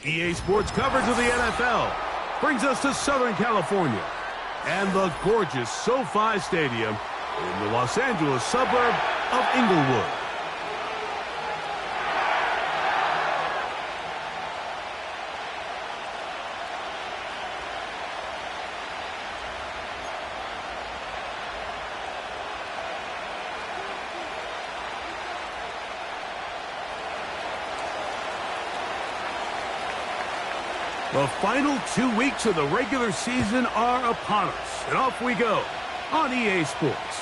EA Sports coverage of the NFL brings us to Southern California and the gorgeous SoFi Stadium in the Los Angeles suburb of Inglewood. The final 2 weeks of the regular season are upon us, and off we go on EA Sports.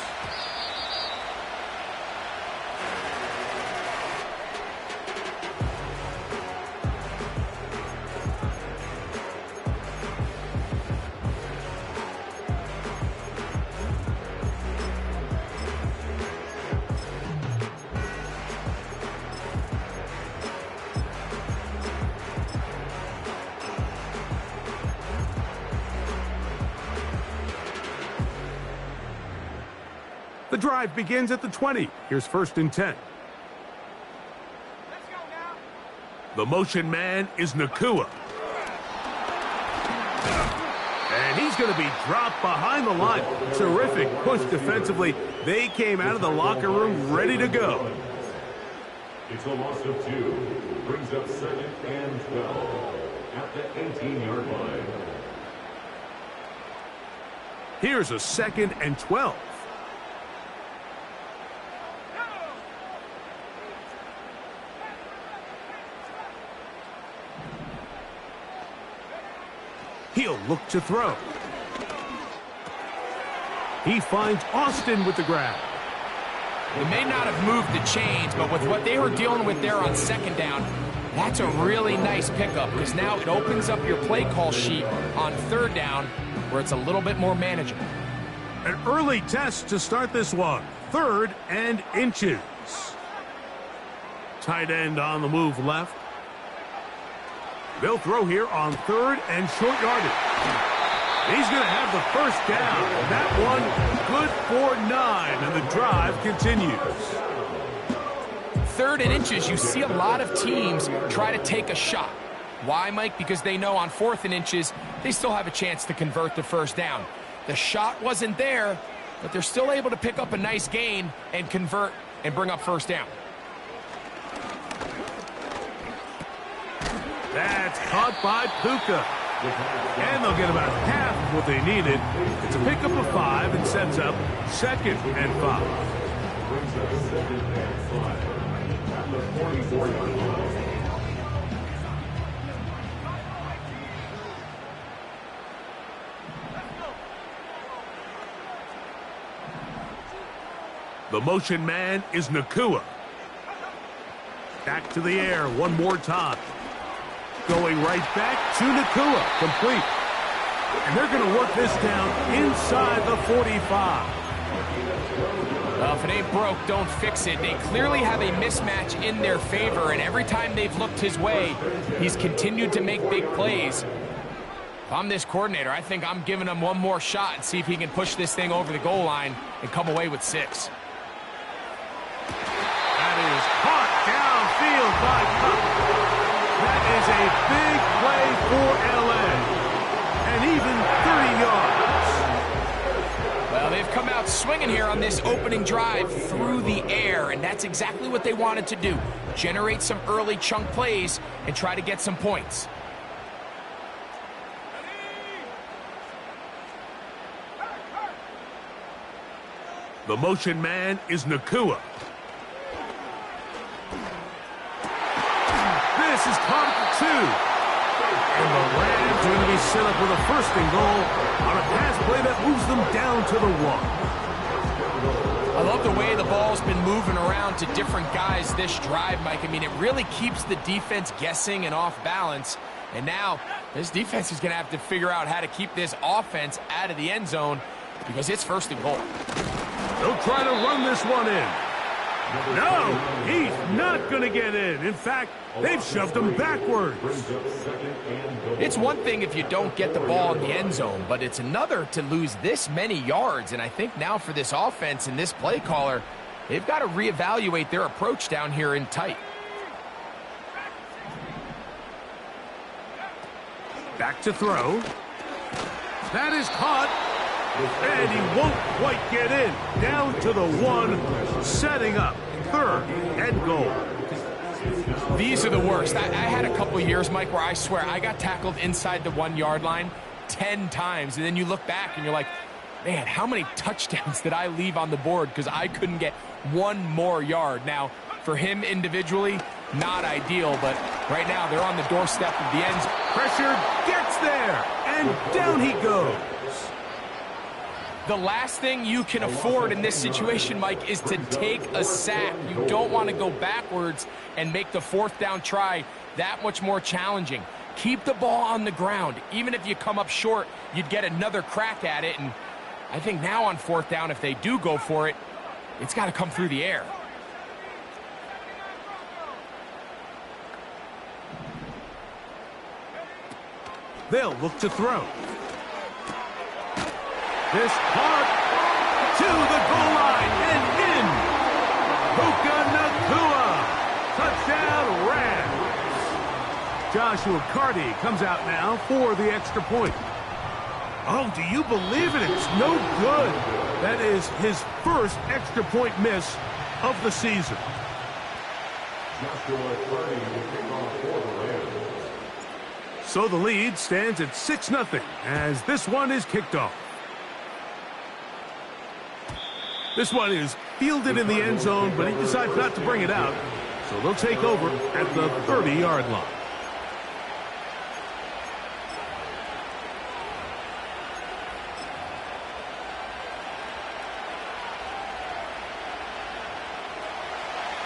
The drive begins at the 20. Here's 1st and 10. Let's go now. The motion man is Nakua. And he's going to be dropped behind the line. Terrific push defensively. They came out of the locker room ready to go. It's a loss of 2. Brings up 2nd and 12 at the 18-yard line. Here's a 2nd and 12. He'll look to throw. He finds Austin with the grab. They may not have moved the chains, but with what they were dealing with there on 2nd down, that's a really nice pickup because now it opens up your play call sheet on 3rd down where it's a little bit more manageable. An early test to start this one. 3rd and inches. Tight end on the move left. They'll throw here on 3rd and short yardage. He's going to have the 1st down. That one good for 9, and the drive continues. 3rd and inches, you see a lot of teams try to take a shot. Why, Mike? Because they know on 4th and inches, they still have a chance to convert the 1st down. The shot wasn't there, but they're still able to pick up a nice gain and convert and bring up 1st down. That's caught by Puka. And they'll get about half of what they needed. It's a pickup of 5 and sets up 2nd and 5. Brings up 2nd and 5 at the 44-yard line. The motion man is Nakua. Back to the air one more time. Going right back to Nakua. Complete. And they're going to work this down inside the 45. Well, if it ain't broke, don't fix it. They clearly have a mismatch in their favor, and every time they've looked his way, he's continued to make big plays. If I'm this coordinator, I think I'm giving him one more shot and see if he can push this thing over the goal line and come away with 6. That is caught downfield by Cup. That is a big play for LA. And even 30 yards. Well, they've come out swinging here on this opening drive through the air, and that's exactly what they wanted to do. Generate some early chunk plays and try to get some points. The motion man is Nakua. This is caught at the 2. And the Rams are going to be set up with a 1st and goal on a pass play that moves them down to the 1. I love the way the ball's been moving around to different guys this drive, Mike. I mean, it really keeps the defense guessing and off balance. And now this defense is going to have to figure out how to keep this offense out of the end zone because it's 1st and goal. They'll try to run this one in. No, he's not going to get in. In fact, they've shoved him backwards. It's one thing if you don't get the ball in the end zone, but it's another to lose this many yards. And I think now for this offense and this play caller, they've got to reevaluate their approach down here in tight. Back to throw. That is caught. And he won't quite get in. Down to the 1, setting up 3rd and goal. These are the worst. I had a couple years, Mike, where I swear I got tackled inside the 1-yard line 10 times. And then you look back and you're like, man, how many touchdowns did I leave on the board because I couldn't get 1 more yard? Now, for him individually, not ideal, but right now they're on the doorstep of the end zone. Pressure gets there, and down he goes. The last thing you can afford in this situation, Mike, is to take a sack. You don't want to go backwards and make the 4th down try that much more challenging. Keep the ball on the ground. Even if you come up short, you'd get another crack at it. And I think now on 4th down, if they do go for it, it's got to come through the air. They'll look to throw. This caught to the goal line and in. Puka Nacua. Touchdown Rams. Joshua Carty comes out now for the extra point. Oh, do you believe it? It's no good. That is his first extra point miss of the season. Joshua Carty will kick off for the Rams. So the lead stands at 6-0 as this one is kicked off. This one is fielded in the end zone, but he decides not to bring it out. So they'll take over at the 30-yard line.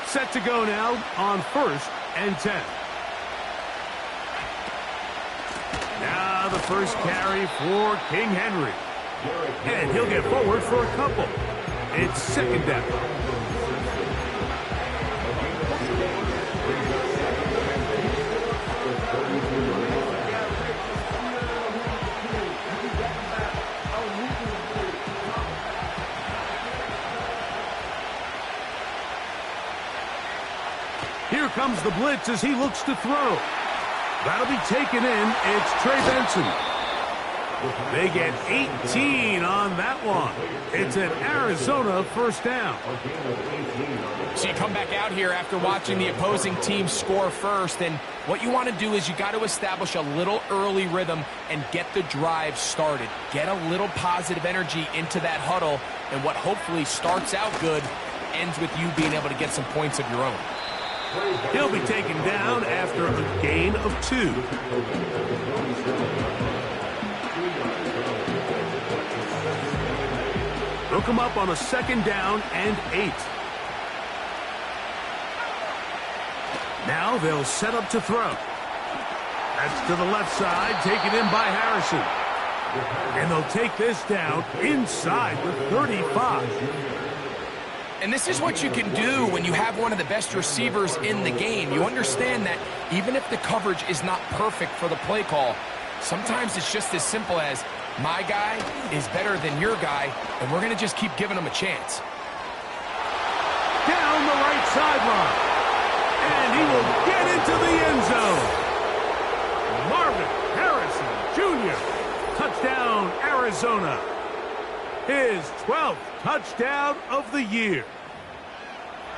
Set to go now on 1st and 10. Now the first carry for King Henry. And he'll get forward for a couple. It's 2nd down. Here comes the blitz as he looks to throw. That'll be taken in. It's Trey Benson. They get 18 on that one. It's an Arizona 1st down. So you come back out here after watching the opposing team score first, and what you want to do is you got to establish a little early rhythm and get the drive started. Get a little positive energy into that huddle, and what hopefully starts out good ends with you being able to get some points of your own. He'll be taken down after a gain of 2. They'll come up on a 2nd down and 8. Now they'll set up to throw. That's to the left side, taken in by Harrison. And they'll take this down inside the 35. And this is what you can do when you have one of the best receivers in the game. You understand that even if the coverage is not perfect for the play call, sometimes it's just as simple as, my guy is better than your guy, and we're going to just keep giving him a chance. Down the right sideline. And he will get into the end zone. Marvin Harrison Jr. Touchdown, Arizona. His 12th touchdown of the year.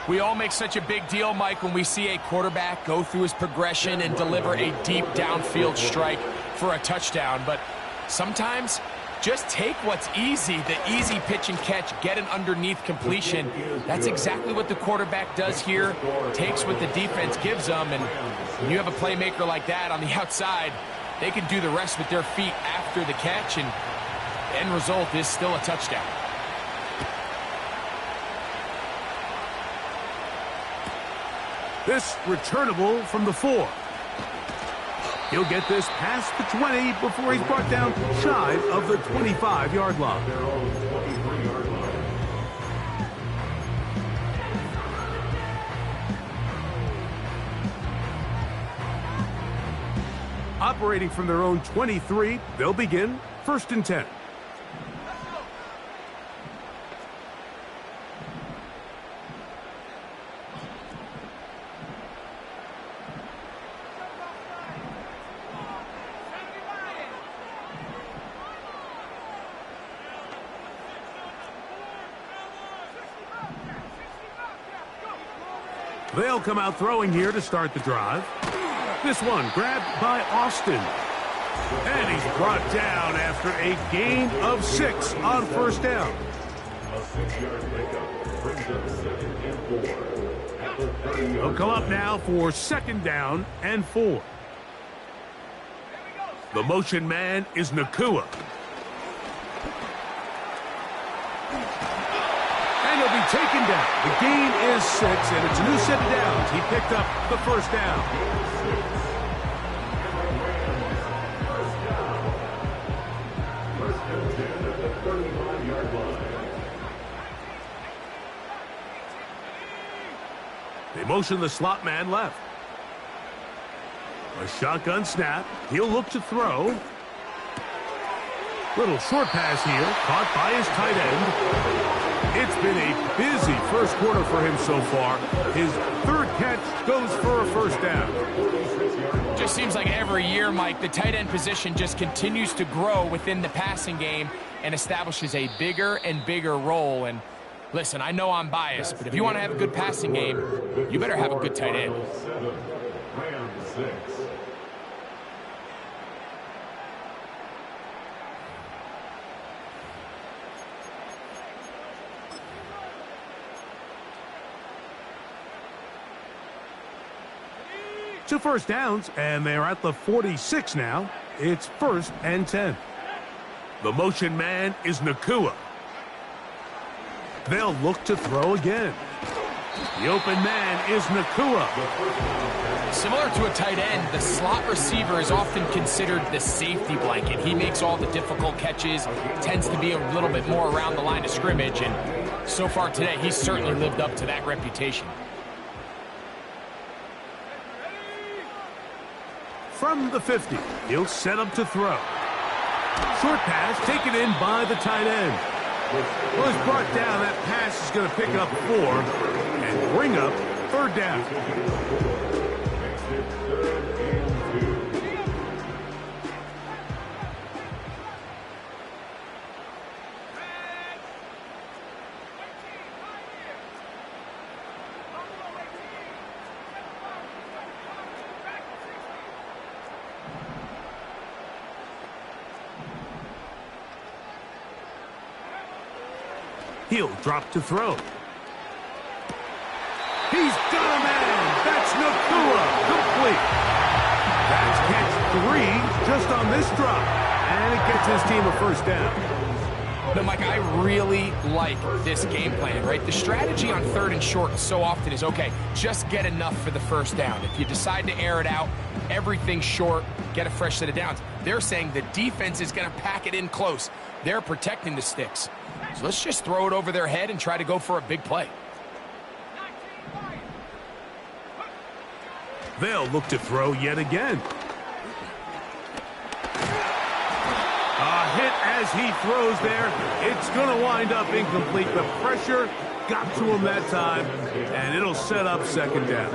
We all make such a big deal, Mike, when we see a quarterback go through his progression and deliver a deep downfield strike for a touchdown. But sometimes just take what's easy, the easy pitch and catch, get an underneath completion. That's exactly what the quarterback does here, takes what the defense gives them, and when you have a playmaker like that on the outside, they can do the rest with their feet after the catch, and the end result is still a touchdown. This returnable from the 4. He'll get this past the 20 before he's brought down shy of the 25-yard line. Operating from their own 23, they'll begin 1st and 10. They'll come out throwing here to start the drive. This one grabbed by Austin. And he's brought down after a gain of 6 on first down. A 6-yard pickup brings up 2nd and 4 at the 30-yard They'll come up now for 2nd down and 4. The motion man is Nakua. And he'll be taken down. The gain is 6, and it's a new set of downs. He picked up the first down. They motion the slot man left. A shotgun snap. He'll look to throw. Little short pass here, caught by his tight end. It's been a busy first quarter for him so far. His 3rd catch goes for a first down. Just seems like every year, Mike, the tight end position just continues to grow within the passing game and establishes a bigger and bigger role. And listen, I know I'm biased, but if you want to have a good passing game, you better have a good tight end. 7, Rams 6. Two first downs, and they're at the 46 now. It's 1st and 10. The motion man is Nakua. They'll look to throw again. The open man is Nakua. Similar to a tight end, the slot receiver is often considered the safety blanket. He makes all the difficult catches, tends to be a little bit more around the line of scrimmage, and so far today, he's certainly lived up to that reputation. From the 50, he'll set up to throw. Short pass taken in by the tight end. Well, he's brought down. That pass is going to pick up 4 and bring up 3rd down. He'll drop to throw. He's got a man. That's Nakua. Complete. That's catch 3 just on this drop. And it gets his team a first down. But, Mike, I really like this game plan, right? The strategy on 3rd and short so often is, okay, just get enough for the first down. If you decide to air it out, everything short, get a fresh set of downs. They're saying the defense is going to pack it in close. They're protecting the sticks. So let's just throw it over their head and try to go for a big play. They'll look to throw yet again. A hit as he throws there. It's going to wind up incomplete. The pressure got to him that time, and it'll set up 2nd down.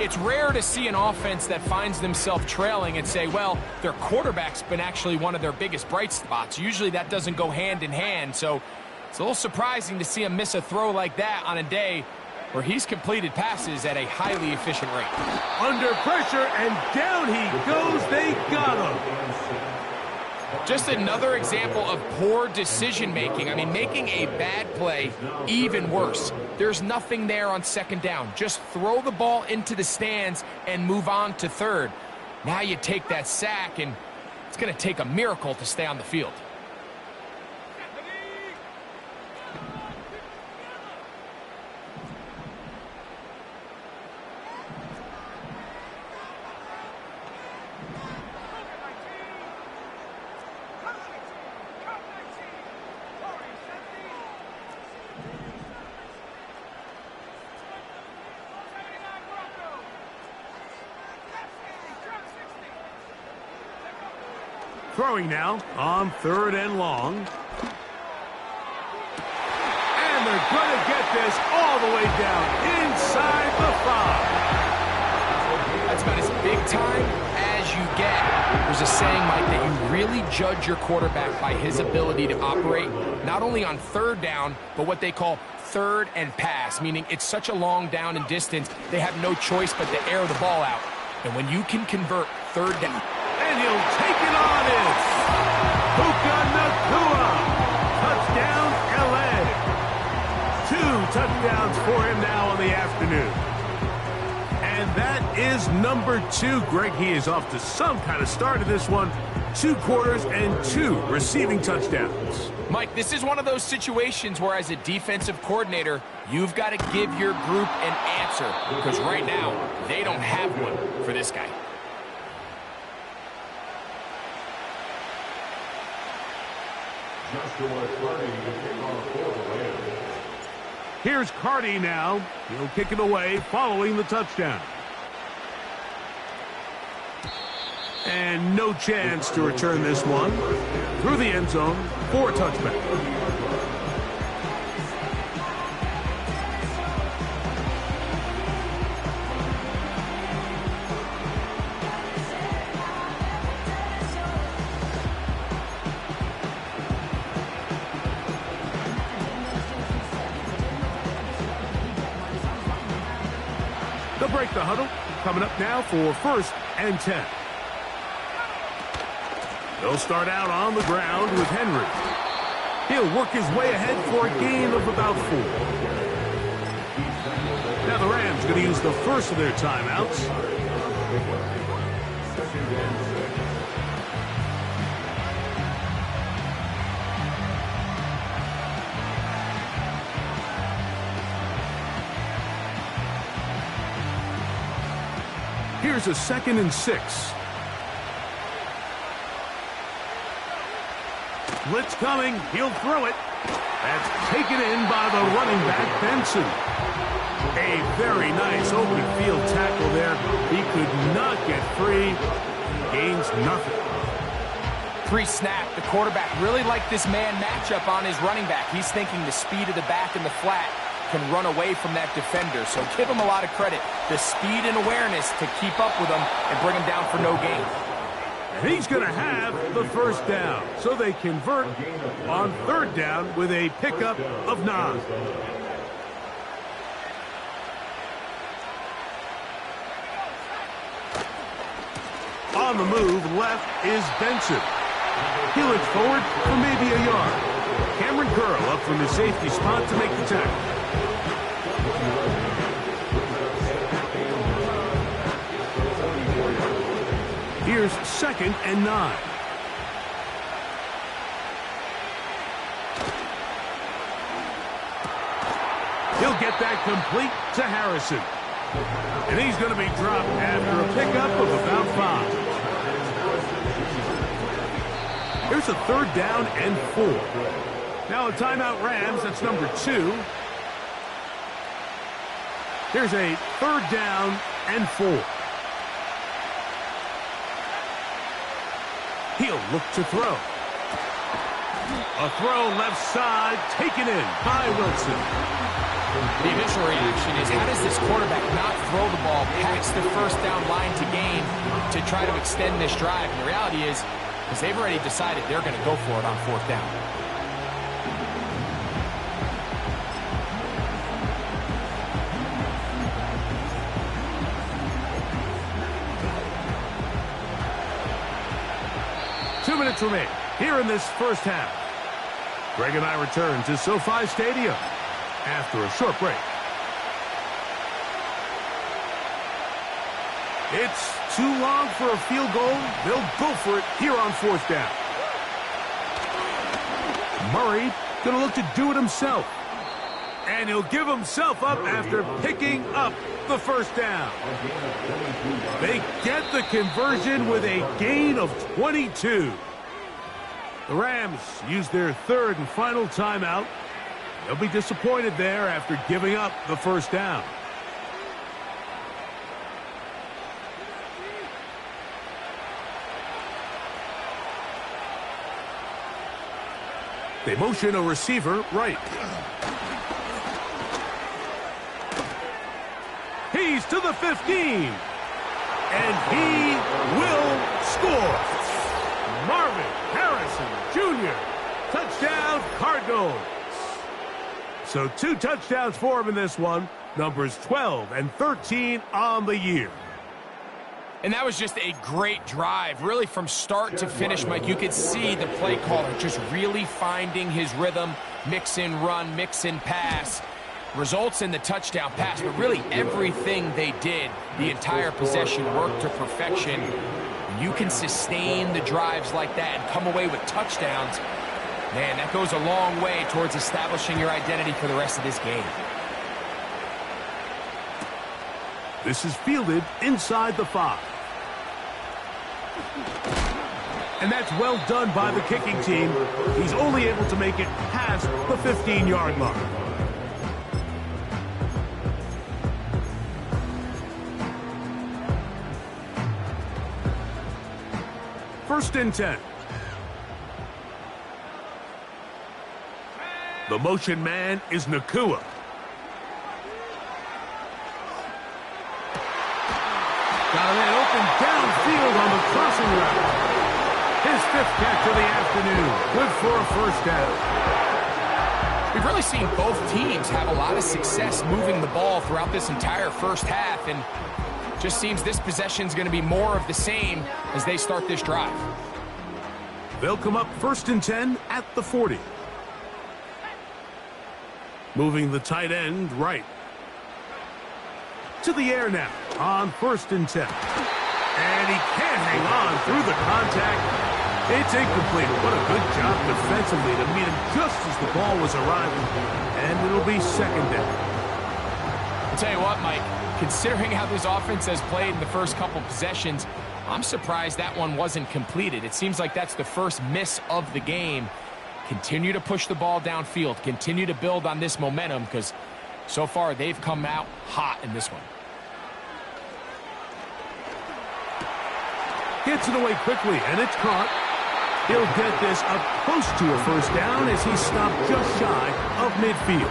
It's rare to see an offense that finds themselves trailing and say, well, their quarterback's been actually one of their biggest bright spots. Usually that doesn't go hand in hand, so it's a little surprising to see him miss a throw like that on a day where he's completed passes at a highly efficient rate. Under pressure, and down he goes. They got him. Just another example of poor decision-making. I mean, making a bad play even worse. There's nothing there on 2nd down. Just throw the ball into the stands and move on to 3rd. Now you take that sack, and it's going to take a miracle to stay on the field. Throwing now on 3rd and long. And they're going to get this all the way down inside the 5. That's about as big big time as you get. There's a saying, Mike, that you really judge your quarterback by his ability to operate not only on third down, but what they call third and pass, meaning it's such a long down and distance, they have no choice but to air the ball out. And when you can convert third down. And he'll take it on in. Puka Nacua. Touchdown, L.A. 2 touchdowns for him now on the afternoon. And that is number 2. Greg, he is off to some kind of start in this one. 2 quarters and 2 receiving touchdowns. Mike, this is one of those situations where as a defensive coordinator, you've got to give your group an answer because right now, they don't have one for this guy. Here's Cardi now. He'll kick it away following the touchdown. And no chance to return this one. Through the end zone for a touchback. They'll break the huddle. Coming up now for 1st and 10. They'll start out on the ground with Henry. He'll work his way ahead for a gain of about 4. Now the Rams going to use the first of their timeouts. Here's a 2nd and 6. Blitz coming. He'll throw it. That's taken in by the running back, Benson. A very nice open field tackle there. He could not get free. Gains nothing. Pre-snap, the quarterback really liked this man matchup on his running back. He's thinking the speed of the back in the flat can run away from that defender. So give him a lot of credit. The speed and awareness to keep up with him and bring him down for no gain. And he's going to have the 1st down. So they convert on 3rd down with a pickup of 9. On the move, left is Benson. He looks forward for maybe a yard. Cameron Curl up from the safety spot to make the tackle. Here's 2nd and 9. He'll get that complete to Harrison. And he's going to be dropped after a pickup of about 5. Here's a 3rd down and 4. Now a timeout Rams, that's number 2. Here's a 3rd down and 4. He'll look to throw. A throw left side, taken in by Wilson. The initial reaction is, how does this quarterback not throw the ball past the 1st down line to gain to try to extend this drive? And the reality is they've already decided they're going to go for it on 4th down. Remain here in this 1st half. Greg and I return to SoFi Stadium after a short break. It's too long for a field goal. They'll go for it here on 4th down. Murray going to look to do it himself. And he'll give himself up after picking up the 1st down. They get the conversion with a gain of 22. The Rams use their 3rd and final timeout. They'll be disappointed there after giving up the 1st down. They motion a receiver right. He's to the 15. and he will score. Marvin Harrison Jr. Touchdown, Cardinals. So 2 touchdowns for him in this one. Numbers 12 and 13 on the year. And that was just a great drive. Really from start to finish, Mike, you could see the play caller just really finding his rhythm. Mix in run, mix in pass. Results in the touchdown pass, but really everything they did, the entire possession worked to perfection. You can sustain the drives like that and come away with touchdowns. Man, that goes a long way towards establishing your identity for the rest of this game. This is fielded inside the 5. And that's well done by the kicking team. He's only able to make it past the 15-yard line. First and 10. The motion man is Nakua. Got a man open downfield on the crossing route. His 5th catch of the afternoon. Good for a first down. We've really seen both teams have a lot of success moving the ball throughout this entire first half, and just seems this possession is going to be more of the same as they start this drive. They'll come up first and 10 at the 40. Moving the tight end right. To the air now on first and 10. And he can't hang on through the contact. It's incomplete. What a good job defensively to meet him just as the ball was arriving. And it'll be second down. I'll tell you what, Mike, considering how this offense has played in the first couple possessions, I'm surprised that one wasn't completed. It seems like that's the first miss of the game. Continue to push the ball downfield. Continue to build on this momentum because so far they've come out hot in this one. Gets it away quickly, and it's caught. He'll get this up close to a first down as he stopped just shy of midfield.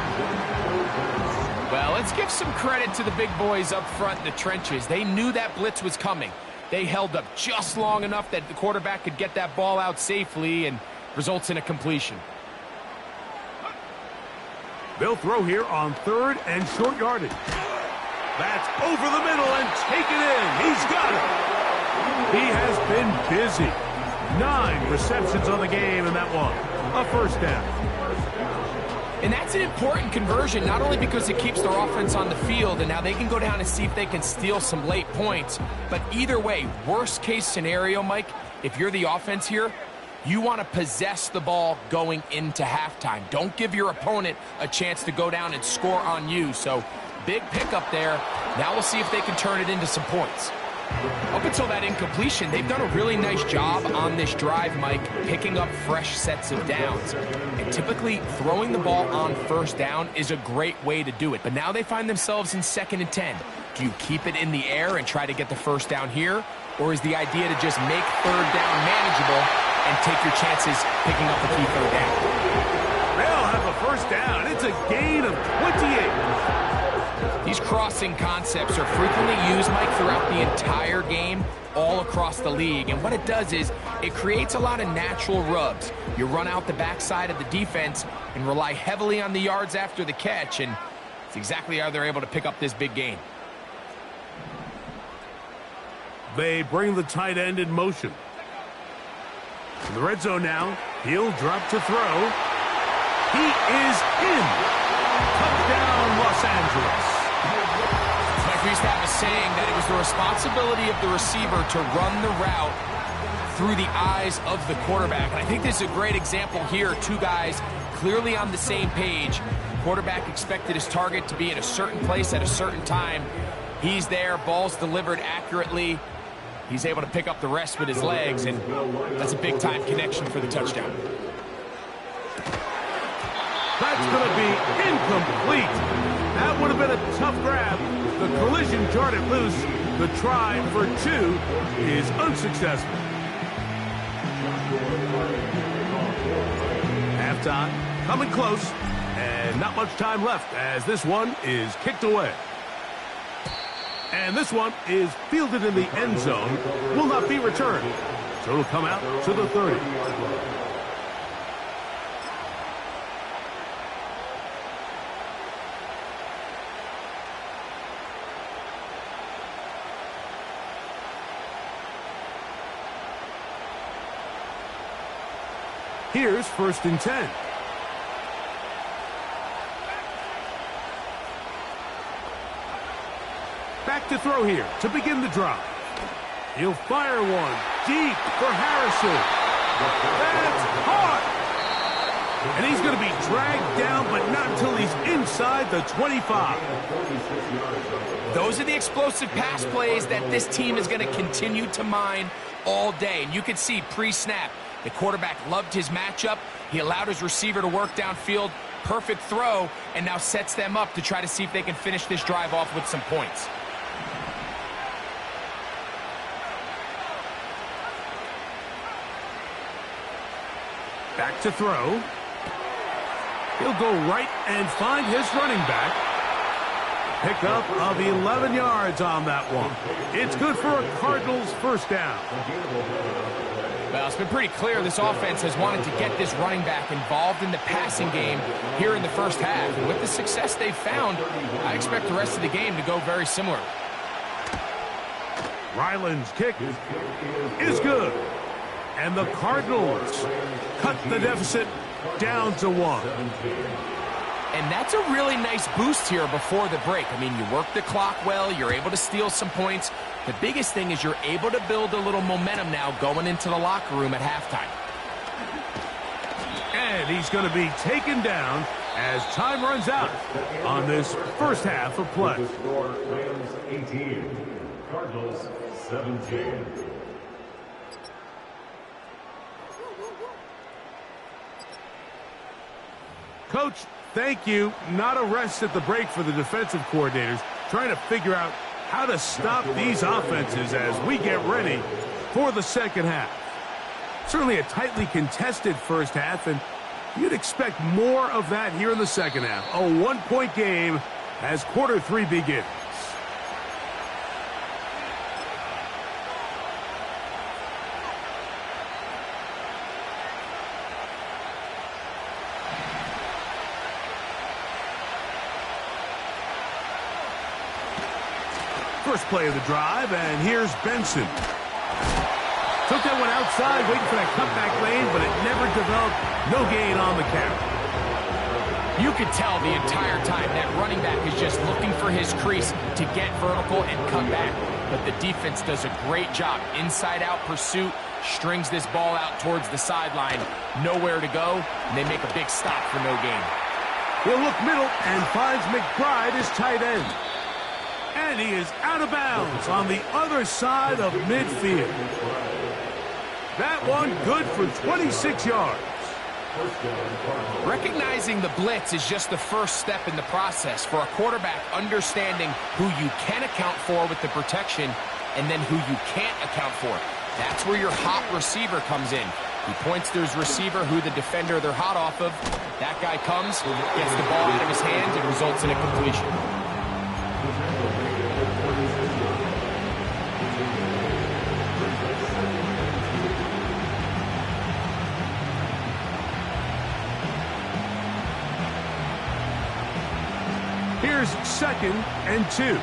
Well, let's give some credit to the big boys up front in the trenches. They knew that blitz was coming. They held up just long enough that the quarterback could get that ball out safely and results in a completion. They'll throw here on 3rd and short yardage. That's over the middle and taken in. He's got it. He has been busy. 9 receptions on the game in that one. A first down. And that's an important conversion, not only because it keeps their offense on the field, and now they can go down and see if they can steal some late points. But either way, worst case scenario, Mike, if you're the offense here, you want to possess the ball going into halftime. Don't give your opponent a chance to go down and score on you. So big pickup there. Now we'll see if they can turn it into some points. Up until that incompletion, they've done a really nice job on this drive, Mike, picking up fresh sets of downs. And typically, throwing the ball on first down is a great way to do it. But now they find themselves in 2nd and 10. Do you keep it in the air and try to get the first down here? Or is the idea to just make 3rd down manageable and take your chances picking up the key 3rd down? They'll have a first down. It's a gain of 28. These crossing concepts are frequently used, Mike, throughout the entire game, all across the league. And what it does is it creates a lot of natural rubs. You run out the backside of the defense and rely heavily on the yards after the catch, and it's exactly how they're able to pick up this big gain. They bring the tight end in motion. In the red zone now. He'll drop to throw. He is in. Touchdown, Los Angeles. We used to have a saying that it was the responsibility of the receiver to run the route through the eyes of the quarterback. And I think this is a great example here. 2 guys clearly on the same page. Quarterback expected his target to be in a certain place at a certain time. He's there, ball's delivered accurately. He's able to pick up the rest with his legs, and that's a big-time connection for the touchdown. That's going to be incomplete. That would have been a tough grab. The collision jarred it loose. The try for 2 is unsuccessful. Halftime coming close, and not much time left as this one is kicked away. And this one is fielded in the end zone. Will not be returned. So it'll come out to the 30. Here's 1st and 10. Back to throw here to begin the drive. He'll fire one deep for Harrison. That's hard. And he's going to be dragged down, but not until he's inside the 25. Those are the explosive pass plays that this team is going to continue to mine all day. And you can see pre-snap, the quarterback loved his matchup. He allowed his receiver to work downfield. Perfect throw, and now sets them up to try to see if they can finish this drive off with some points. Back to throw. He'll go right and find his running back. Pickup of 11 yards on that one. It's good for a Cardinals 1st down. Well, it's been pretty clear this offense has wanted to get this running back involved in the passing game here in the 1st half. And with the success they've found, I expect the rest of the game to go very similar. Ryland's kick is good. And the Cardinals cut the deficit down to 1. And that's a really nice boost here before the break. I mean, you work the clock well, you're able to steal some points. The biggest thing is you're able to build a little momentum now going into the locker room at halftime. And he's going to be taken down as time runs out on this 1st half of play. The score, Rams 18, Cardinals 17. Coach, thank you. Not a rest at the break for the defensive coordinators, trying to figure out how to stop these offenses as we get ready for the 2nd half. Certainly a tightly contested 1st half, and you'd expect more of that here in the 2nd half. A 1-point game as quarter 3 begins. First play of the drive, and here's Benson. Took that one outside, waiting for that cutback lane, but it never developed. No gain on the carry. You could tell the entire time that running back is just looking for his crease to get vertical and cut back. But the defense does a great job. Inside-out pursuit, strings this ball out towards the sideline. Nowhere to go, and they make a big stop for no gain. He'll look middle and finds McBride as tight end. And he is out of bounds on the other side of midfield. That one good for 26 yards. Recognizing the blitz is just the first step in the process for a quarterback understanding who you can account for with the protection and then who you can't account for. That's where your hot receiver comes in. He points to his receiver, who the defender they're hot off of. That guy comes, gets the ball out of his hands, and results in a completion. Here's 2nd and 2.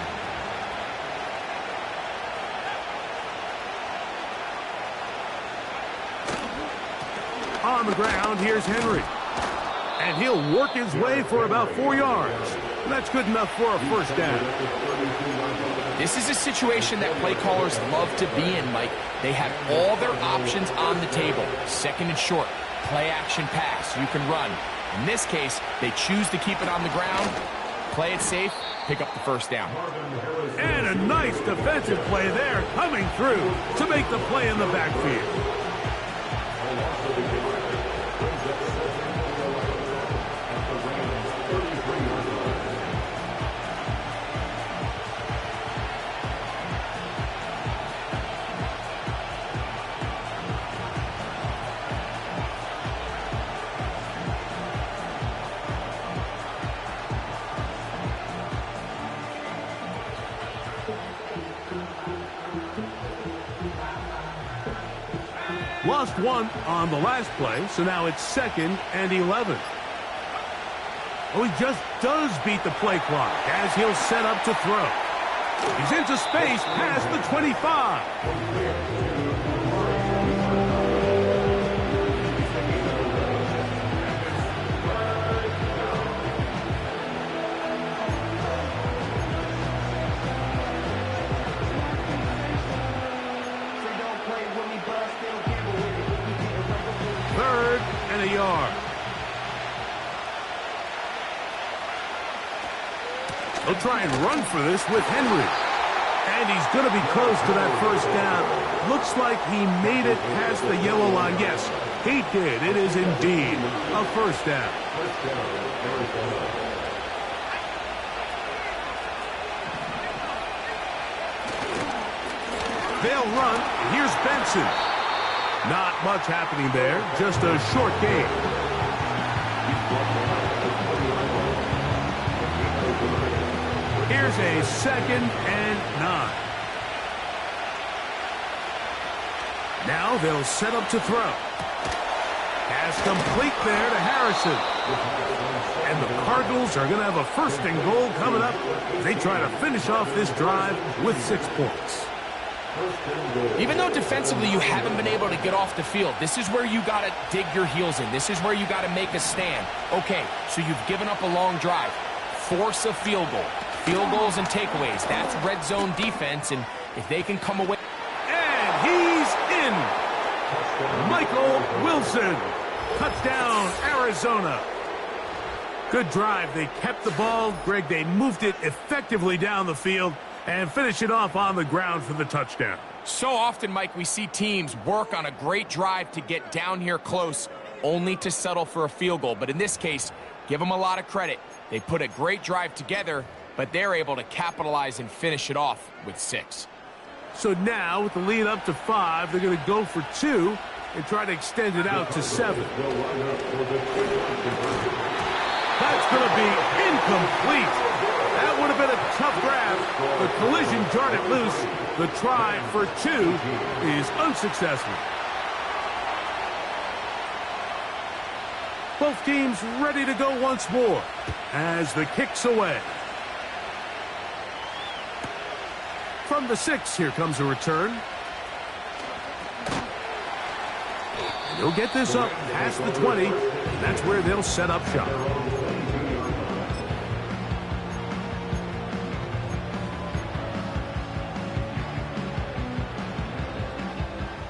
On the ground, here's Henry. And he'll work his way for about 4 yards. And that's good enough for a 1st down. This is a situation that play callers love to be in, Mike. They have all their options on the table. 2nd and short, play action pass, you can run. In this case, they choose to keep it on the ground, play it safe, pick up the 1st down. And a nice defensive play there coming through to make the play in the backfield. Lost one on the last play, so now it's 2nd and 11. Oh, he just does beat the play clock as he'll set up to throw. He's into space past the 25. Third and a yard. He'll try and run for this with Henry. And he's going to be close to that first down. Looks like he made it past the yellow line. Yes, he did. It is indeed a first down. They'll run. Here's Benson. Not much happening there. Just a short gain. Here's a 2nd and 9. Now they'll set up to throw. Pass complete there to Harrison. And the Cardinals are going to have a 1st and goal coming up. They try to finish off this drive with 6 points. Even though defensively you haven't been able to get off the field, this is where you got to dig your heels in. This is where you got to make a stand. Okay, so you've given up a long drive. Force a field goal. Field goals and takeaways. That's red zone defense, and if they can come away. And he's in. Michael Wilson. Touchdown, Arizona. Good drive. They kept the ball. Greg, they moved it effectively down the field and finish it off on the ground for the touchdown. So often, Mike, we see teams work on a great drive to get down here close, only to settle for a field goal. But in this case, give them a lot of credit. They put a great drive together, but they're able to capitalize and finish it off with 6. So now, with the lead up to 5, they're going to go for 2 and try to extend it out to 7. That's going to be incomplete. That would have been a tough grab. The collision jarred it loose. The try for 2 is unsuccessful. Both teams ready to go once more as the kick's away. From the 6, here comes a return. And he'll get this up past the 20, and that's where they'll set up shop.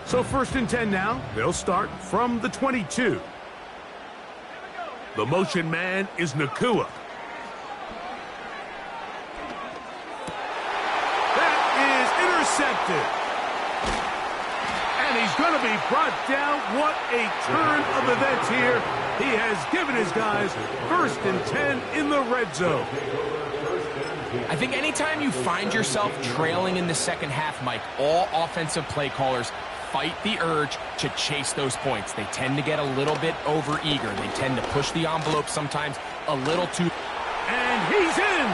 So 1st and 10 now. They'll start from the 22. The motion man is Nakua. That is intercepted. And he's going to be brought down. What a turn of events here. He has given his guys 1st and 10 in the red zone. I think anytime you find yourself trailing in the second half, Mike, all offensive play callers fight the urge to chase those points. They tend to get a little bit overeager. They tend to push the envelope sometimes a little too. And he's in.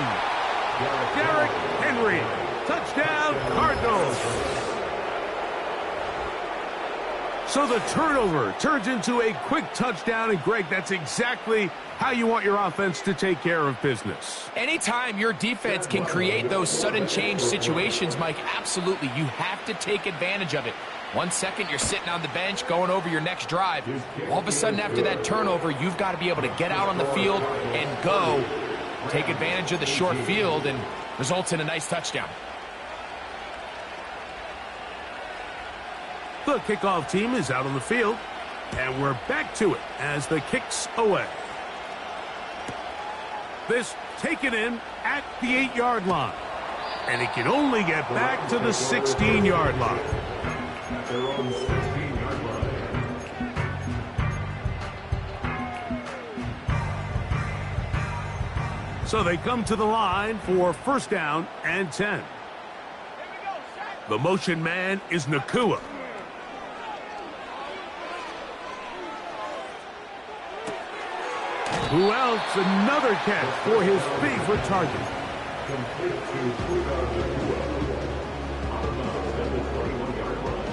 Derrick Henry. Touchdown, Cardinals. So the turnover turns into a quick touchdown, and Greg, that's exactly how you want your offense to take care of business. Anytime your defense can create those sudden change situations, Mike, absolutely, you have to take advantage of it. 1 second, you're sitting on the bench going over your next drive. All of a sudden, after that turnover, you've got to be able to get out on the field and go. Take advantage of the short field, and results in a nice touchdown. The kickoff team is out on the field, and we're back to it as the kick's away. This taken in at the 8-yard line, and he can only get back to the 16-yard line. They're on the 16-yard line. So they come to the line for 1st down and 10. The motion man is Nakua. Who else? Another catch for his favorite target. Complete to Puka Nakua. On the 21-yard line.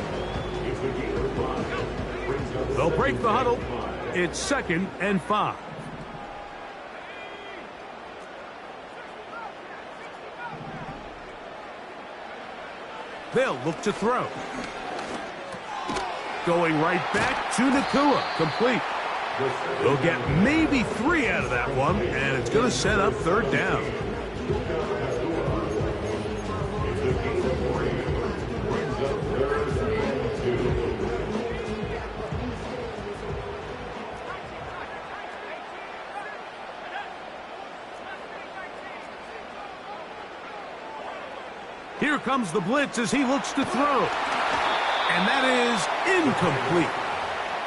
It's a gain of 5. They'll break the huddle. It's 2nd and 5. They'll look to throw. Going right back to Nakua. Complete. They'll get maybe 3 out of that one, and it's going to set up 3rd down. Here comes the blitz as he looks to throw. And that is incomplete.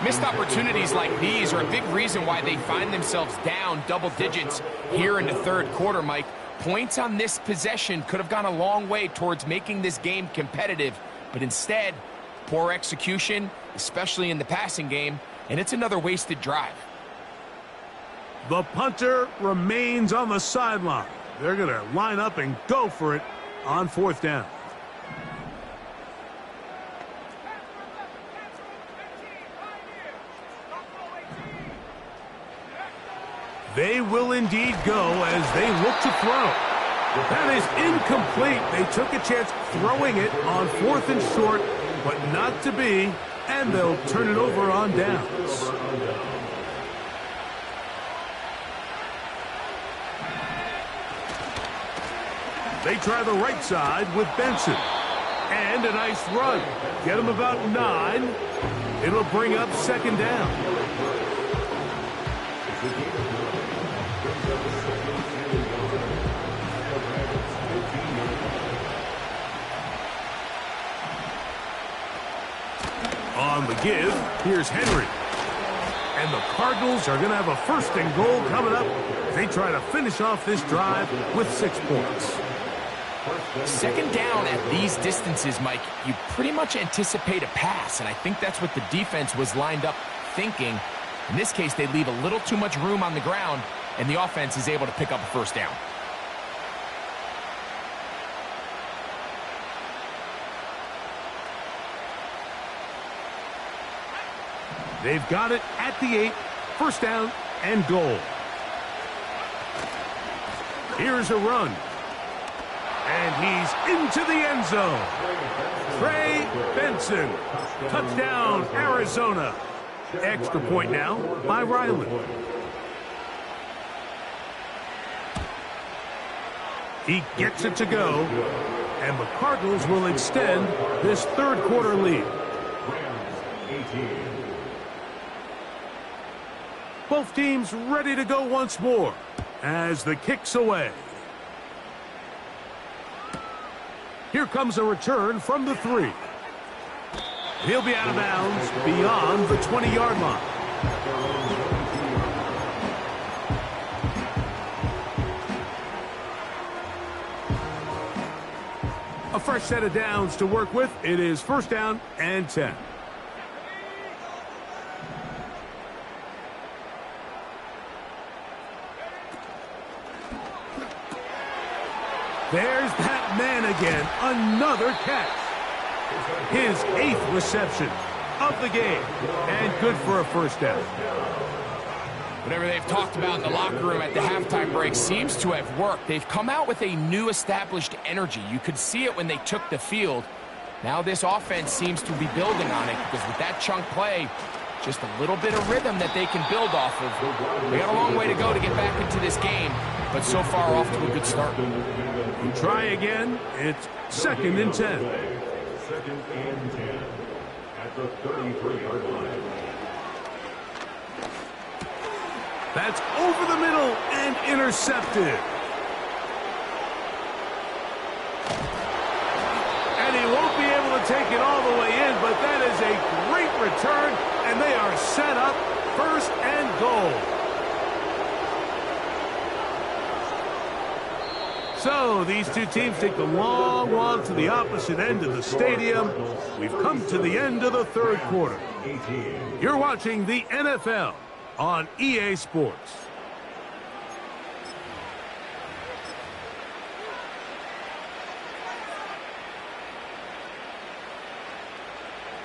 Missed opportunities like these are a big reason why they find themselves down double digits here in the 3rd quarter, Mike. Points on this possession could have gone a long way towards making this game competitive, but instead, poor execution, especially in the passing game, and it's another wasted drive. The punter remains on the sideline. They're going to line up and go for it on 4th down. They will indeed go as they look to throw. That is incomplete. They took a chance throwing it on 4th and short, but not to be, and they'll turn it over on downs. They try the right side with Benson. And a nice run. Get him about 9. It'll bring up 2nd down. On the give, here's Henry. And the Cardinals are going to have a 1st and goal coming up. They try to finish off this drive with 6 points. 2nd down at these distances, Mike, you pretty much anticipate a pass, and I think that's what the defense was lined up thinking. In this case, they leave a little too much room on the ground, and the offense is able to pick up a 1st down. They've got it at the 8, 1st down and goal. Here's a run. And he's into the end zone. Trey Benson. Touchdown, Arizona. Extra point now by Ryland. He gets it to go. And the Cardinals will extend this 3rd quarter lead. Both teams ready to go once more as the kick's away. Here comes a return from the 3. He'll be out of bounds beyond the 20-yard line. A fresh set of downs to work with. It is 1st down and 10. There's that man again. Another catch. His 8th reception of the game. And good for a 1st down. Whatever they've talked about in the locker room at the halftime break seems to have worked. They've come out with a new established energy. You could see it when they took the field. Now this offense seems to be building on it because with that chunk play, just a little bit of rhythm that they can build off of. They got a long way to go to get back into this game, but so far off to a good start. We try again. It's 2nd and 10. 2nd and 10 at the 33-yard line. That's over the middle and intercepted. And he won't be able to take it all the way in, but that is a great return, and they are set up 1st and goal. So these two teams take the long walk to the opposite end of the stadium. We've come to the end of the 3rd quarter. You're watching the NFL on EA Sports.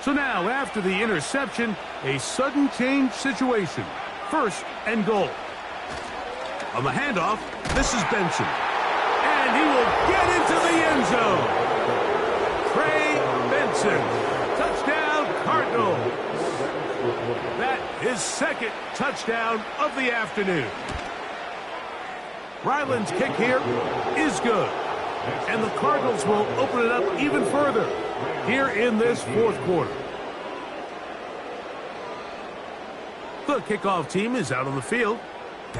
So now, after the interception, a sudden change situation. 1st and goal. On the handoff, this is Benson. And he will get into the end zone. Trey Benson. Touchdown, Cardinals. That is 2nd touchdown of the afternoon. Ryland's kick here is good. And the Cardinals will open it up even further here in this 4th quarter. The kickoff team is out on the field.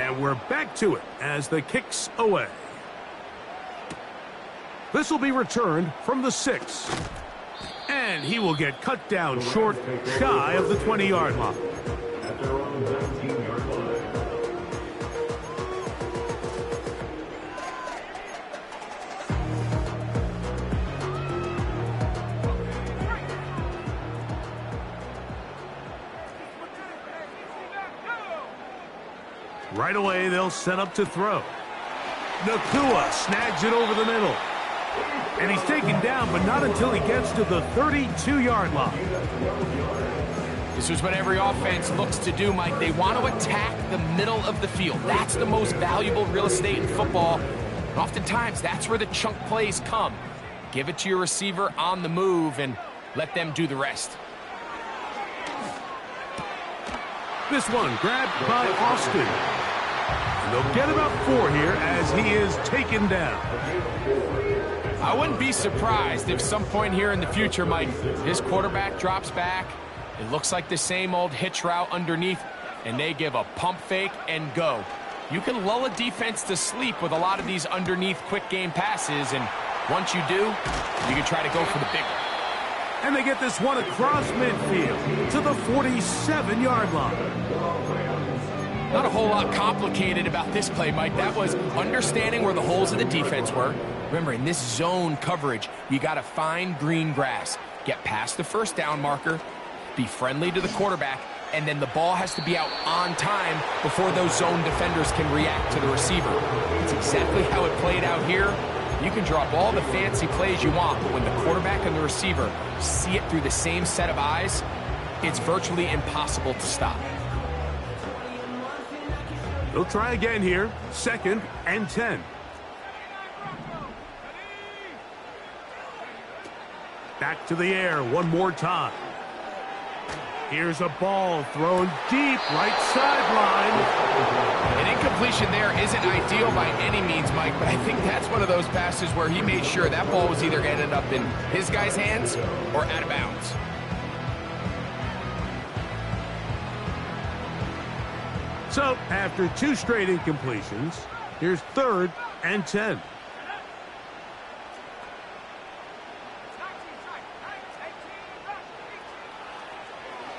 And we're back to it as the kick's away. This will be returned from the 6. And he will get cut down short, shy of the 20-yard line. At their own 19-yard line. Right away, they'll set up to throw. Nakua snags it over the middle. And he's taken down, but not until he gets to the 32-yard line. This is what every offense looks to do, Mike. They want to attack the middle of the field. That's the most valuable real estate in football. And oftentimes, that's where the chunk plays come. Give it to your receiver on the move and let them do the rest. This one grabbed by Austin. And they'll get about 4 here as he is taken down. I wouldn't be surprised if some point here in the future, Mike, his quarterback drops back. It looks like the same old hitch route underneath, and they give a pump fake and go. You can lull a defense to sleep with a lot of these underneath quick game passes, and once you do, you can try to go for the big one. And they get this one across midfield to the 47-yard line. Not a whole lot complicated about this play, Mike. That was understanding where the holes of the defense were. Remember, in this zone coverage, you got to find green grass. Get past the 1st down marker, be friendly to the quarterback, and then the ball has to be out on time before those zone defenders can react to the receiver. It's exactly how it played out here. You can draw up all the fancy plays you want, but when the quarterback and the receiver see it through the same set of eyes, it's virtually impossible to stop. They'll try again here. 2nd and 10. Back to the air one more time. Here's a ball thrown deep right sideline. An incompletion there isn't ideal by any means, Mike, but I think that's one of those passes where he made sure that ball was either going to end up in his guy's hands or out of bounds. So, after 2 straight incompletions, here's 3rd and 10.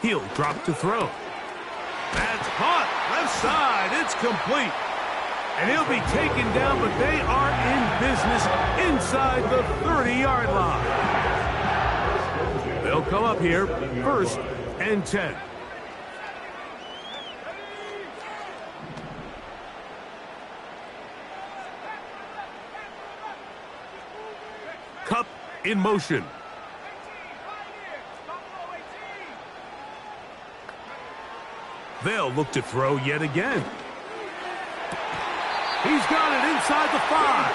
He'll drop to throw. That's caught. Left side. It's complete. And he'll be taken down, but they are in business inside the 30-yard line. They'll come up here, 1st and 10. Cup in motion. They'll look to throw yet again. He's got it inside the 5.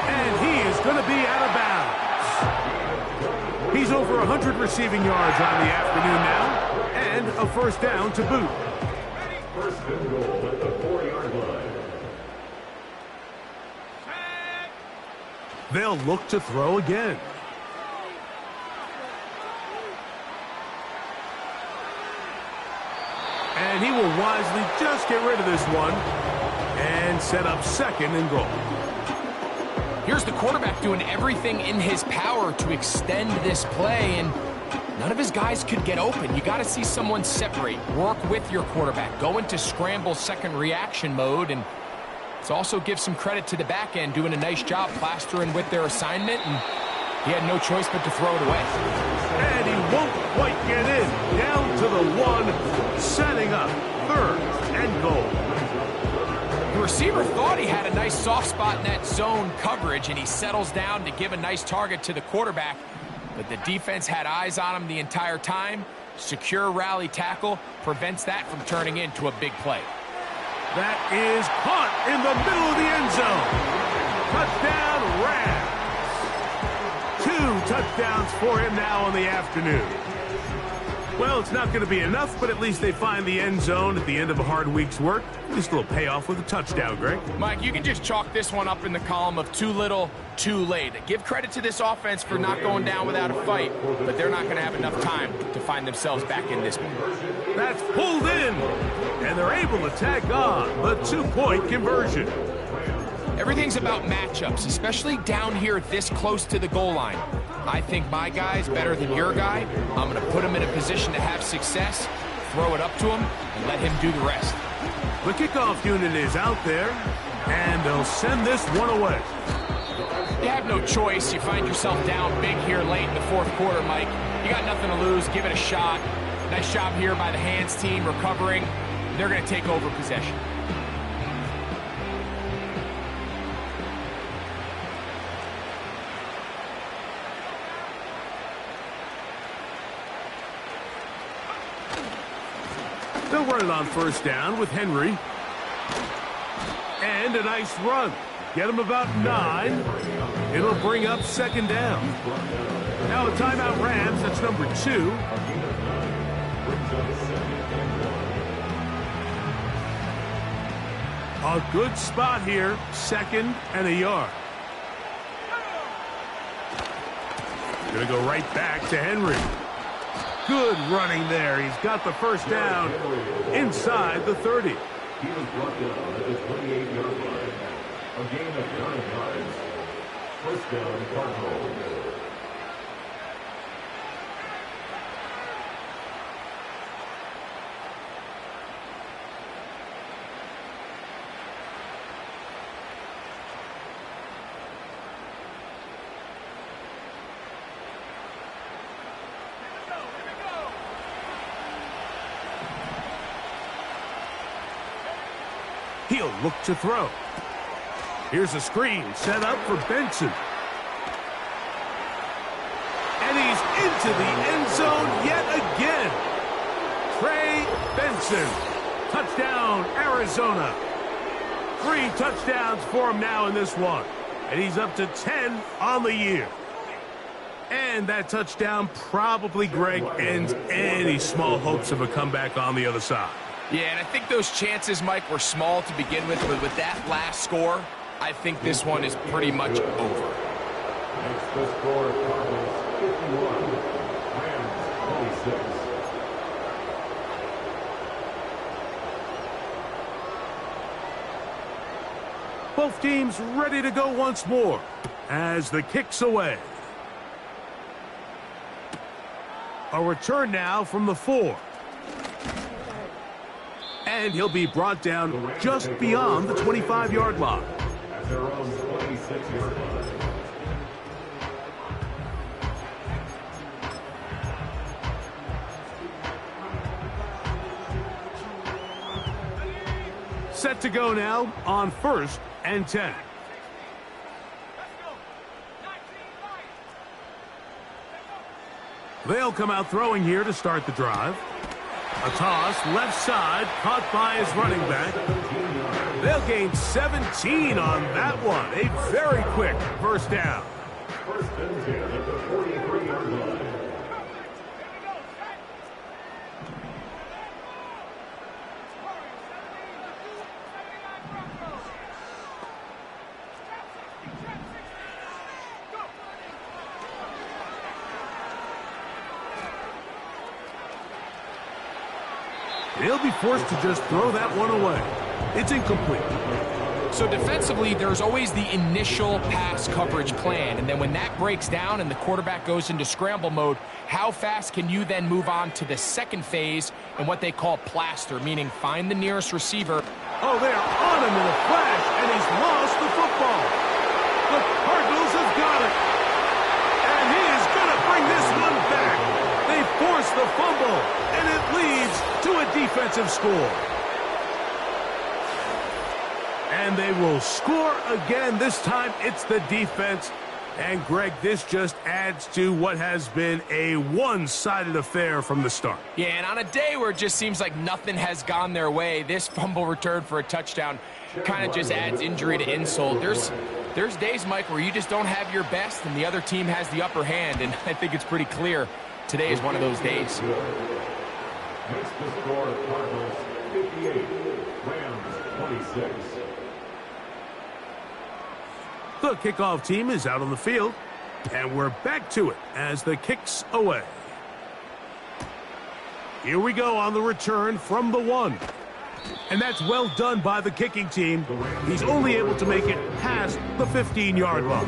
And he is going to be out of bounds. He's over 100 receiving yards on the afternoon now. And a 1st down to boot. 1st and goal at the 4-yard line. They'll look to throw again. And he will wisely just get rid of this one and set up 2nd and goal. Here's the quarterback doing everything in his power to extend this play, and none of his guys could get open. You got to see someone separate, work with your quarterback, go into scramble 2nd reaction mode, and let's also give some credit to the back end doing a nice job plastering with their assignment, and he had no choice but to throw it away. And he won't quite get in. Down to the 1, setting up 3rd and goal. The receiver thought he had a nice soft spot in that zone coverage, and he settles down to give a nice target to the quarterback. But the defense had eyes on him the entire time. Secure rally tackle prevents that from turning into a big play. That is caught in the middle of the end zone. Touchdown, Rams. 2 touchdowns for him now on the afternoon. Well, it's not going to be enough, but at least they find the end zone at the end of a hard week's work. At least a little payoff with a touchdown, Greg. Mike, you can just chalk this one up in the column of too little, too late. Give credit to this offense for not going down without a fight, but they're not going to have enough time to find themselves back in this one. That's pulled in, and they're able to tack on the 2-point conversion. Everything's about matchups, especially down here this close to the goal line. I think my guy's better than your guy. I'm going to put him in a position to have success, throw it up to him, and let him do the rest. The kickoff unit is out there, and they'll send this one away. You have no choice. You find yourself down big here late in the fourth quarter, Mike. You got nothing to lose. Give it a shot. Nice job here by the hands team recovering. They're going to take over possession. They'll run it on first down with Henry. And a nice run. Get him about 9. It'll bring up second down. Now a timeout Rams. That's number 2. A good spot here. 2nd and a yard. Gonna go right back to Henry. Good running there. He's got the first down inside the 30. He was brought down at the 28-yard line. A gain of 9 yards. First down, Cardinals. He'll look to throw. Here's a screen set up for Benson. And he's into the end zone yet again. Trey Benson. Touchdown, Arizona. 3 touchdowns for him now in this one. And he's up to 10 on the year. And that touchdown probably, Greg, ends any small hopes of a comeback on the other side. Yeah, and I think those chances, Mike, were small to begin with, but with that last score, I think this one is pretty much over. Next, the score, Cardinals 51, Rams 26. Both teams ready to go once more as the kick's away. A return now from the 4. And he'll be brought down just beyond the 25-yard line. At their own 26-yard line. Set to go now on 1st and 10. They'll come out throwing here to start the drive. A toss, left side, caught by his running back. They'll gain 17 on that one. A very quick first down. First and 10 at the 43-yard line. They'll be forced to just throw that one away. It's incomplete. So defensively, there's always the initial pass coverage plan, and then when that breaks down and the quarterback goes into scramble mode, how fast can you then move on to the second phase and what they call plaster, meaning find the nearest receiver. Oh, they're on him in a flash, and he's lost the football. The Cardinals have got it. And he is going to bring this one back. They force the fumble, and it leads to a defensive score. And they will score again. This time it's the defense. And, Greg, this just adds to what has been a one-sided affair from the start. Yeah, and on a day where it just seems like nothing has gone their way, this fumble return for a touchdown kind of just adds injury to insult. There's days, Mike, where you just don't have your best and the other team has the upper hand, and I think it's pretty clear today is one of those days. Makes the score Cardinals 58, Rams 26. The kickoff team is out on the field, and we're back to it as the kick's away. Here we go on the return from the 1. And that's well done by the kicking team. He's only able to make it past the 15-yard line.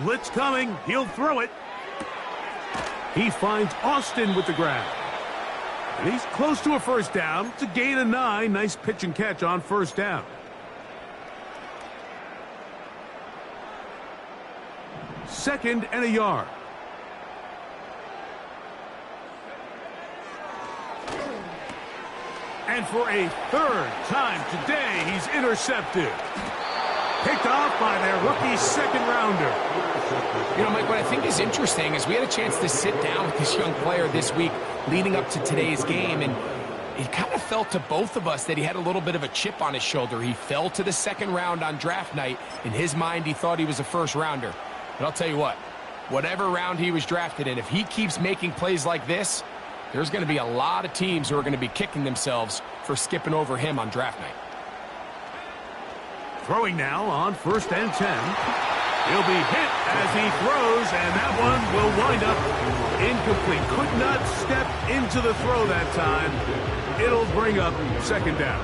Blitz coming. He'll throw it. He finds Austin with the grab. And he's close to a first down. It's a gain of 9. Nice pitch and catch on first down. Second and a yard. And for a third time today, he's intercepted. Picked off by their rookie second-rounder. You know, Mike, what I think is interesting is we had a chance to sit down with this young player this week leading up to today's game, and it kind of felt to both of us that he had a little bit of a chip on his shoulder. He fell to the second round on draft night. In his mind, he thought he was a first-rounder. But I'll tell you what, whatever round he was drafted in, if he keeps making plays like this, there's going to be a lot of teams who are going to be kicking themselves for skipping over him on draft night. Throwing now on first and 10. He'll be hit as he throws, and that one will wind up incomplete. Could not step into the throw that time. It'll bring up second down.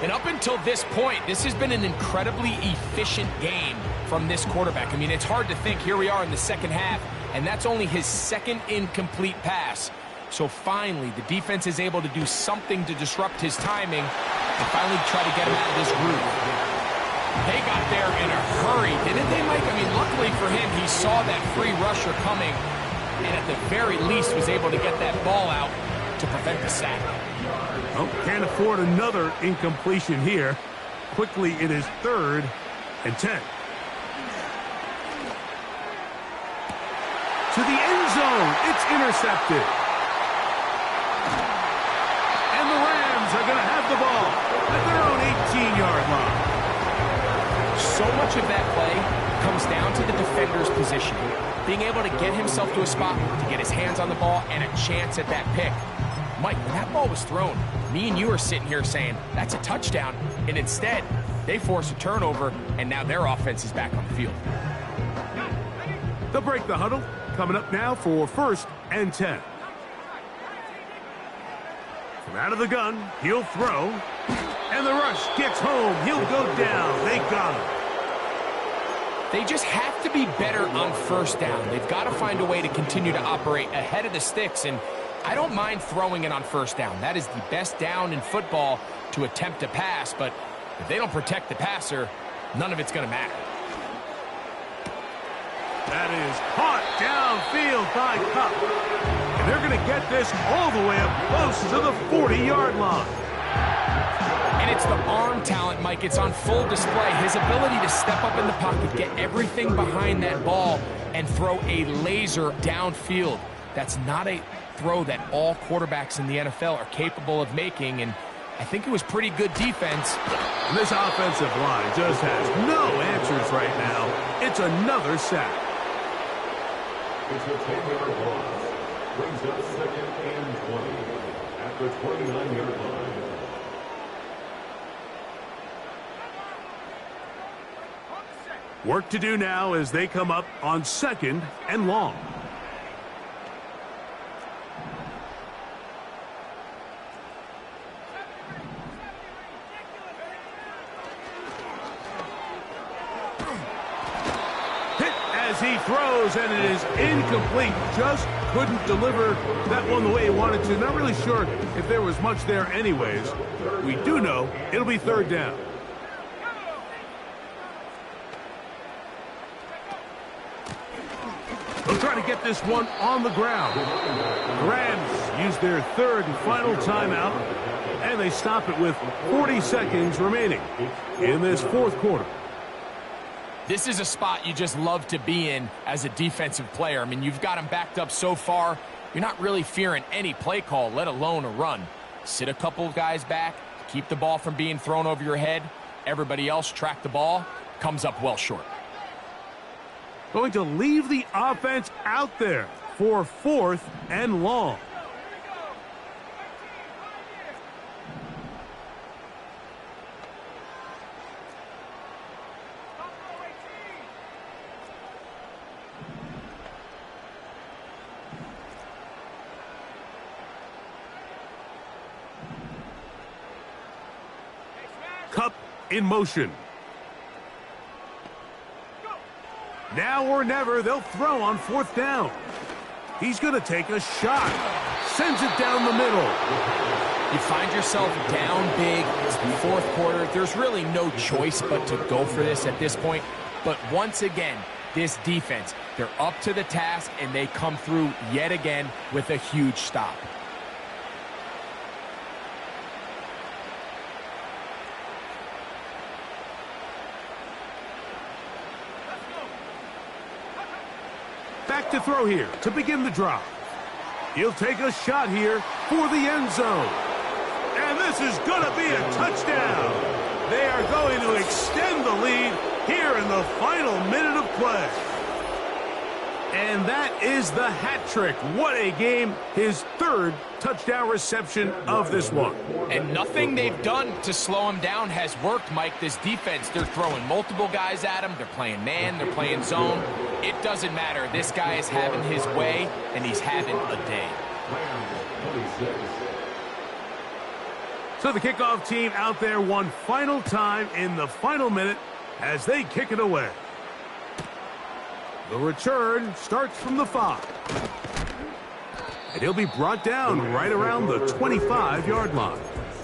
And up until this point, this has been an incredibly efficient game from this quarterback. I mean, it's hard to think. Here we are in the second half, and that's only his second incomplete pass. So finally, the defense is able to do something to disrupt his timing and finally try to get him out of this groove. They got there in a hurry, didn't they, Mike? I mean, luckily for him, he saw that free rusher coming and at the very least was able to get that ball out to prevent the sack. Oh, can't afford another incompletion here. Quickly, it is third and 10. To the end zone, it's intercepted. And the Rams are going to have the ball at their own 18-yard line. So much of that play comes down to the defender's positioning, being able to get himself to a spot, to get his hands on the ball, and a chance at that pick. Mike, when that ball was thrown, me and you are sitting here saying, that's a touchdown, and instead, they force a turnover, and now their offense is back on the field. They'll break the huddle. Coming up now for first and 10. From out of the gun, he'll throw. And the rush gets home. He'll go down. They got him. They just have to be better on first down. They've got to find a way to continue to operate ahead of the sticks, and I don't mind throwing it on first down. That is the best down in football to attempt a pass, but if they don't protect the passer, none of it's going to matter. That is caught downfield by Cup. And they're going to get this all the way up close to the 40-yard line. And it's the arm talent, Mike. It's on full display. His ability to step up in the pocket, get everything behind that ball, and throw a laser downfield. That's not a throw that all quarterbacks in the NFL are capable of making, and I think it was pretty good defense. And this offensive line just has no answers right now. It's another sack. It's a 10-yard loss. Brings up second and 20 at the 29-yard line. Work to do now as they come up on second and long. Hit as he throws, and it is incomplete. Just couldn't deliver that one the way he wanted to. Not really sure if there was much there anyways. We do know it'll be third down. They'll try to get this one on the ground. The Rams use their third and final timeout, and they stop it with 40 seconds remaining in this fourth quarter. This is a spot you just love to be in as a defensive player. I mean, you've got them backed up so far, you're not really fearing any play call, let alone a run. Sit a couple of guys back, keep the ball from being thrown over your head. Everybody else track the ball, comes up well short. Going to leave the offense out there for fourth and long. Cup in motion. Now or never, they'll throw on fourth down. He's going to take a shot. Sends it down the middle. You find yourself down big. It's the fourth quarter. There's really no choice but to go for this at this point. But once again, this defense, they're up to the task, and they come through yet again with a huge stop. Back to throw here to begin the drive. He'll take a shot here for the end zone. And this is going to be a touchdown. They are going to extend the lead here in the final minute of play. And that is the hat trick. What a game. His third touchdown reception of this one. And nothing they've done to slow him down has worked, Mike. This defense, they're throwing multiple guys at him. They're playing man. They're playing zone. It doesn't matter. This guy is having his way, and he's having a day. So the kickoff team out there one final time in the final minute as they kick it away. The return starts from the 5. And he'll be brought down right around the 25-yard line.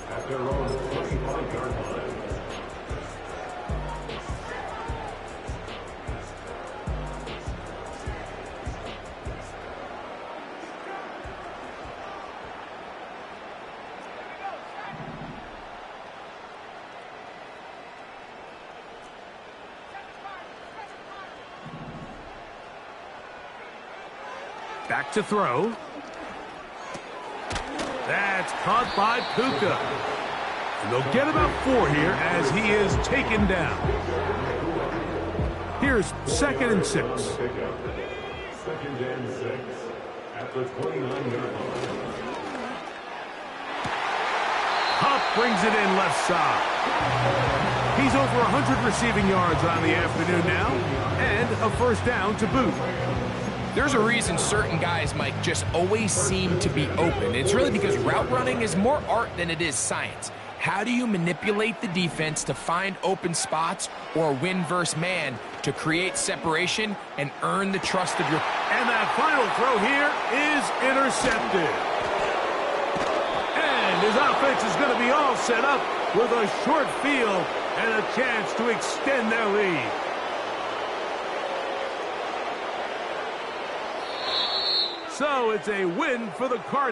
At their own 25-yard line. Back to throw. That's caught by Puka. And they'll get about 4 here as he is taken down. Here's 2nd and 6. Second and 6 at the 29-yard line. Huff brings it in left side. He's over 100 receiving yards on the afternoon now, and a first down to boot. There's a reason certain guys, Mike, just always seem to be open. It's really because route running is more art than it is science. How do you manipulate the defense to find open spots or win versus man to create separation and earn the trust of your... And that final throw here is intercepted. And his offense is going to be all set up with a short field and a chance to extend their lead. So it's a win for the Cardinals.